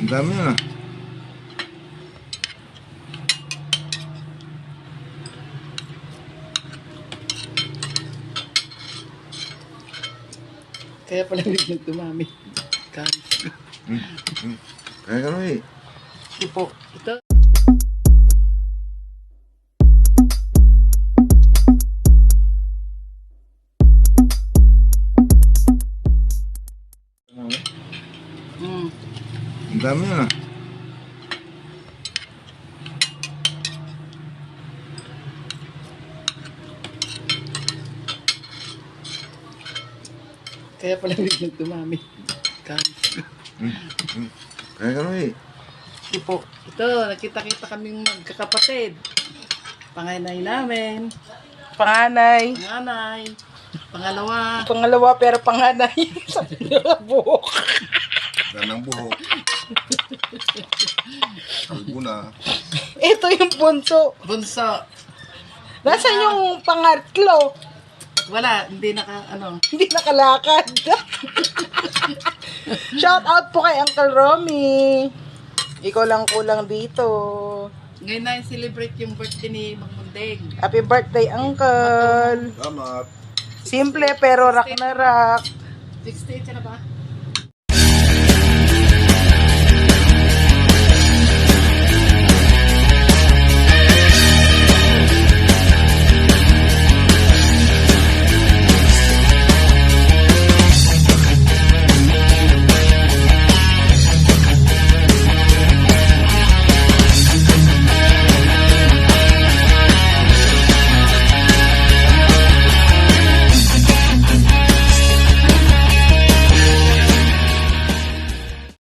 Ang dami na. Kaya pala biglang dumami. Kamis. Kaya ka naman eh. Tipo, ito. Ang dami na. Kaya pala biglang dumami. Kamis. Kaya ka naman eh. Tipo, ito, nakita-kita kaming magkakapatid. Panganay namin. Panganay. Panganay. Pangalawa. Pangalawa pero panganay. Sabi nila buhok. Ganang buhok. Albo na. Ito yung bunso. Bunso. Nasaan yung pangatlo? Wala, hindi Hindi nakalakad. Shout out po kay Uncle Romy. Ikaw lang kulang dito. Ngayon na celebrate yung birthday ni Mang Mundeng. Happy birthday, Uncle. Salamat. Simple pero rock na rock. 68 siya na ba?